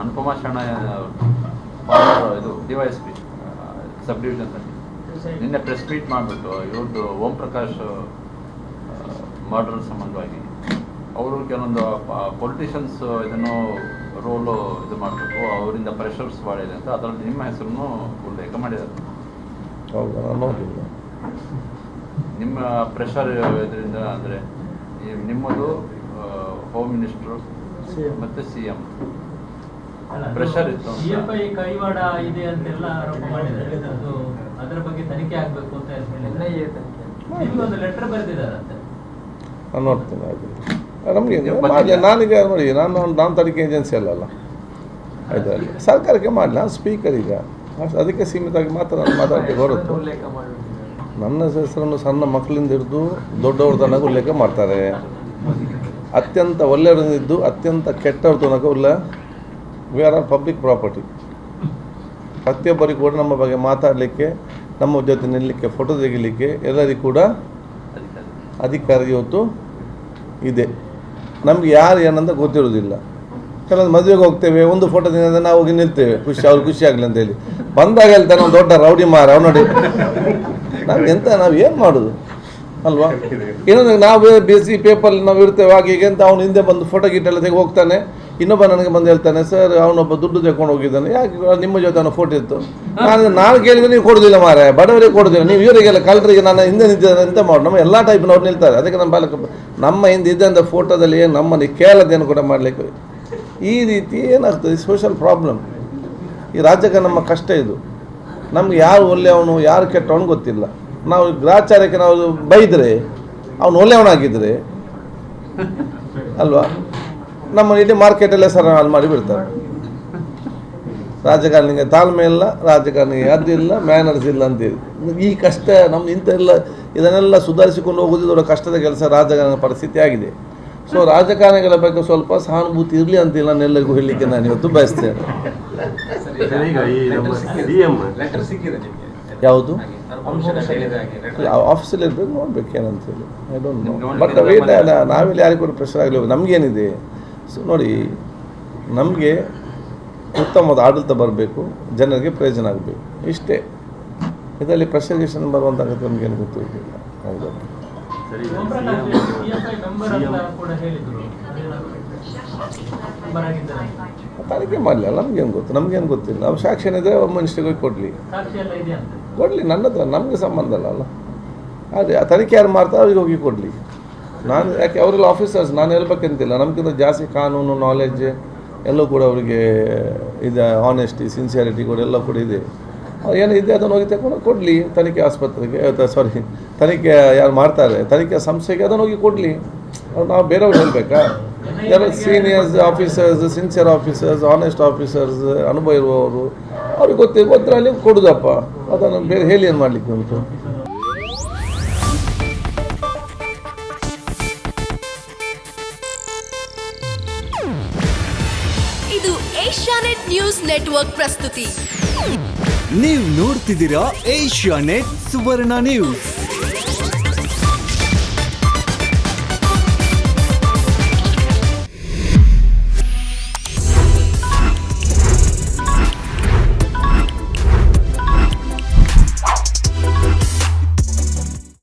ಅನುಪಮಾ ಶರಣ ಇದು DYSP sub division ನಿನ್ನೆ ಪ್ರೆಸ್ ಮೀಟ್ ಮಾಡಿಬಿಟ್ಟು ಇವ್ರದ್ದು ಓಂ ಪ್ರಕಾಶ್ ಮರ್ಡರ್ ಸಂಬಂಧವಾಗಿ ಅವರು ಕೆಲವೊಂದು ಪೊಲಿಟಿಷಿಯನ್ಸ್ ಇದನ್ನು ರೋಲು ಇದು ಮಾಡಬೇಕು, ಅವರಿಂದ ಪ್ರೆಷರ್ಸ್ ಭಾಳ ಇದೆ ಅಂತ ಅದರಲ್ಲಿ ನಿಮ್ಮ ಹೆಸರನ್ನು ಉಲ್ಲೇಖ ಮಾಡಿದ್ದಾರೆ. ನಿಮ್ಮ ಪ್ರೆಷರ್ ಇದರಿಂದ ಅಂದರೆ ನಿಮ್ಮದು ಹೋಮ್ ಮಿನಿಸ್ಟ್ರು ಮತ್ತು CM ಪ್ರೆಷರ್ ಇತ್ತು. PFI ಕೈವಾಡ ಇದೆ ಅಂತೆಲ್ಲ ಆರೋಪ ಮಾಡಿದ್ದಾರೆ. ಅದು ಅದರ ಬಗ್ಗೆ ತನಿಖೆ ಆಗಬೇಕು ಅಂತ ಹೇಳಿದ್ರೆ ಒಂದು ಲೆಟರ್ ಬರೆದಿದ್ದಾರಂತೆ. ನಾನು ನೋಡ್ತೀನಿ ನಮಗೆ ನಾನೀಗ ನೋಡಿ ನಾನು ತನಿಖೆ ಏಜೆನ್ಸಿ ಅಲ್ಲಲ್ಲ, ಆಯ್ತಾ, ಸರ್ಕಾರಕ್ಕೆ ಮಾಡಲಿ. ನಾನು ಸ್ಪೀಕರ್ ಈಗ ಅದಕ್ಕೆ ಸೀಮಿತವಾಗಿ ಮಾತಾಡೋಕ್ಕೆ ಹೊರತು ನನ್ನ ಹೆಸರನ್ನು ಸಣ್ಣ ಮಕ್ಕಳಿಂದ ಹಿಡಿದು ದೊಡ್ಡವ್ರ ತನಕ ಉಲ್ಲೇಖ ಮಾಡ್ತಾರೆ. ಅತ್ಯಂತ ಒಳ್ಳೆಯವರಿದ್ದು ಅತ್ಯಂತ ಕೆಟ್ಟವ್ರ ತನಕ ವಿ ಆರ್ ಪಬ್ಲಿಕ್ ಪ್ರಾಪರ್ಟಿ. ಪ್ರತಿಯೊಬ್ಬರಿಗೂ ಕೂಡ ನಮ್ಮ ಬಗ್ಗೆ ಮಾತಾಡಲಿಕ್ಕೆ, ನಮ್ಮ ಜೊತೆ ನಿಲ್ಲಲಿಕ್ಕೆ, ಫೋಟೋ ತೆಗಿಲಿಕ್ಕೆ ಎಲ್ಲರಿಗೂ ಕೂಡ ಅಧಿಕಾರ ಇವತ್ತು ಇದೆ. ನಮ್ಗೆ ಯಾರು ಏನಂತ ಗೊತ್ತಿರೋದಿಲ್ಲ. ಕೆಲವೊಂದು ಮದುವೆಗೆ ಹೋಗ್ತೇವೆ, ಒಂದು ಫೋಟೋ ತೆಗೆದ್ರೆ ನಾವು ಹೋಗಿ ನಿಲ್ತೇವೆ, ಅವ್ರು ಖುಷಿ ಆಗಲಿ ಅಂತೇಳಿ. ಬಂದಾಗ ಹೇಳ್ತಾನೆ ಒಂದು ದೊಡ್ಡ ರೌಡಿ ಮಾರ ಅವ್ನು ನೋಡಿ. ನಾವು ಏನು ಮಾಡೋದು ಅಲ್ವಾ? ಇನ್ನೊಂದು ನಾವು ಬೇಸಿ ಪೇಪರ್ ನಾವು ಇರ್ತೇವೆ ಹಾಗೆ ಅಂತ ಅವ್ನು ಹಿಂದೆ ಬಂದು ಫೋಟೋ ಗಿಟ್ಟೆಲ್ಲ ತೆಗೆ ಹೋಗ್ತಾನೆ. ಇನ್ನೊಬ್ಬ ನನಗೆ ಬಂದು ಹೇಳ್ತಾನೆ, ಸರ್ ಅವನೊಬ್ಬ ದುಡ್ಡು ತೆಕೊಂಡು ಹೋಗಿದ್ದಾನೆ, ಯಾಕೆ ನಿಮ್ಮ ಜೊತೆ ಅವನ ಫೋಟೋ ಇತ್ತು. ನಾನು ಕೇಳಿದ್ರೆ ನೀವು ಕೊಡೋದಿಲ್ಲ ಮಾರೆ, ಬಡವರಿಗೆ ಕೊಡೋದಿಲ್ಲ, ನೀವು ಇವರಿಗೆಲ್ಲ ಕಳ್ಳರಿಗೆ ನಾನು ಹಿಂದೆ ನಿಂತಿದ್ದೇನೆ ಎಂತ ಮಾಡಿ. ನಮ್ಮ ಎಲ್ಲ ಟೈಪ್ನವ್ರು ನಿಲ್ತಾರೆ. ಅದಕ್ಕೆ ನಮ್ಮ ಹಿಂದೆ ಇದ್ದಂಥ ಫೋಟೋದಲ್ಲಿ ಏನು ನಮ್ಮನ್ನು ಕೇಳೋದೇನು ಕೂಡ ಮಾಡಲಿಕ್ಕೆ ಈ ರೀತಿ ಏನಾಗ್ತದೆ, ಸೋಷಲ್ ಪ್ರಾಬ್ಲಮ್. ಈ ರಾಜ್ಯಕ್ಕೆ ನಮ್ಮ ಕಷ್ಟ ಇದು. ನಮ್ಗೆ ಯಾರು ಒಳ್ಳೆಯವನು ಯಾರು ಕೆಟ್ಟವನು ಗೊತ್ತಿಲ್ಲ. ನಾವು ಗ್ರಾಚಾರಕ್ಕೆ ನಾವು ಬೈದರೆ ಅವನು ಒಳ್ಳೆಯವನಾಗಿದ್ದರೆ ಅಲ್ವಾ, ನಮ್ಮ ಇಡೀ ಮಾರ್ಕೆಟಲ್ಲೇ ಸರ್ ಹಾಳು ಮಾಡಿ ಬಿಡ್ತಾರೆ. ರಾಜಕಾರಣಿಗೆ ತಾಳ್ಮೆ ಇಲ್ಲ, ರಾಜಕಾರಣಿಗೆ ಅದಿಲ್ಲ, ಮ್ಯಾನರ್ಸ್ ಇಲ್ಲ ಅಂತೇಳಿ ಈ ಕಷ್ಟ ನಮ್ದು ಇಂಥೆಲ್ಲ ಇದನ್ನೆಲ್ಲ ಸುಧಾರಿಸಿಕೊಂಡು ಹೋಗೋದು ದೊಡ್ಡ ಕಷ್ಟದ ಕೆಲಸ ರಾಜಕಾರಣ ಪರಿಸ್ಥಿತಿ ಆಗಿದೆ. ಸೊ ರಾಜಕಾರಣಿಗಳ ಬಗ್ಗೆ ಸ್ವಲ್ಪ ಸಹಾನುಭೂತಿ ಇರಲಿ ಅಂತೇಳಿ ನಾನು ಎಲ್ಲರಿಗೂ ಹೇಳಲಿಕ್ಕೆ ನಾನು ಇವತ್ತು ಬಯಸ್ತೇನೆ. ಯಾವುದು ಆಫೀಸಲ್ಲಿ ಇರ್ಬೇಕು, ನೋಡ್ಬೇಕು ಏನಂತೇಳಿ. ಐ ಡೋಂಟ್ ನೋ, ಬಟ್ ನಾವೆಲ್ಲಿ ಯಾರಿಗೂ ಕೂಡ ಪ್ರೆಷರ್ ಆಗಲಿ. ನಮಗೇನಿದೆ, ಸೊ ನೋಡಿ, ನಮಗೆ ಉತ್ತಮವಾದ ಆಡಳಿತ ಬರಬೇಕು, ಜನರಿಗೆ ಪ್ರಯೋಜನ ಆಗಬೇಕು, ಇಷ್ಟೇ. ಇದರಲ್ಲಿ ಪ್ರೆಷರ್ಗೇಷನ್ ಬರುವಂಥ ನಮಗೇನು ಗೊತ್ತಿರಲಿಲ್ಲ. ಹೌದು, ತನಿಖೆ ಮಾಡಲಿ, ನಮಗೇನು ಗೊತ್ತು, ನಮಗೇನು ಗೊತ್ತಿಲ್ಲ. ನಾವು ಸಾಕ್ಷಿ ಏನಿದೆ ಒಬ್ಬ ಮನುಷ್ಯರಿಗೆ ಕೊಡಲಿ, ನನ್ನದು ನಮಗೆ ಸಂಬಂಧ ಅಲ್ಲ. ಅದೇ ಆ ತನಿಖೆ ಯಾರು ಮಾಡ್ತಾರೆ ಅವ್ರಿಗೆ ಹೋಗಿ ಕೊಡಲಿ. ನಾನು ಯಾಕೆ ಅವರೆಲ್ಲ ಆಫೀಸರ್ಸ್, ನಾನು ಹೇಳ್ಬೇಕಂತಿಲ್ಲ. ನಮಗಿಂತ ಜಾಸ್ತಿ ಕಾನೂನು ನಾಲೆಡ್ಜ್ ಎಲ್ಲೂ ಕೂಡ ಅವರಿಗೆ ಇದೆ, ಆನೆಸ್ಟಿ ಸಿನ್ಸಿಯಾರಿಟಿ ಕೂಡ ಎಲ್ಲ ಕೂಡ ಇದೆ. ಏನಿದೆ ಅದನ್ನು ಹೋಗಿ ತಗೊಂಡು ಕೊಡಲಿ ತನಿಖೆ ಆಸ್ಪತ್ರೆಗೆ, ತನಿಖೆ ಯಾರು ಮಾಡ್ತಾರೆ ತನಿಖೆ ಸಂಸ್ಥೆಗೆ ಅದನ್ನು ಹೋಗಿ ಕೊಡಲಿ. ನಾವು ಬೇರೆಯವ್ರು ಹೇಳಬೇಕಾ? ಎಲ್ಲ seniors officers, sincere officers, honest officers, ಅನುಭವ ಇರುವವರು ಅವ್ರಿಗೆ ಗೊತ್ತಿರ ಅಲ್ಲಿ ಕೊಡೋದಪ್ಪ. ಅದನ್ನು ಬೇರೆ ಹೇಳಿ ಏನು ಮಾಡಲಿಕ್ಕೆ ಉಂಟು? ಇದು ಏಷ್ಯಾನೆಟ್ ನ್ಯೂಸ್ ನೆಟ್ವರ್ಕ್ ಪ್ರಸ್ತುತಿ. ನೀವು ನೋಡ್ತಿದ್ದೀರಾ ಏಷ್ಯಾನೆಟ್ ಸುವರ್ಣ ನ್ಯೂಸ್.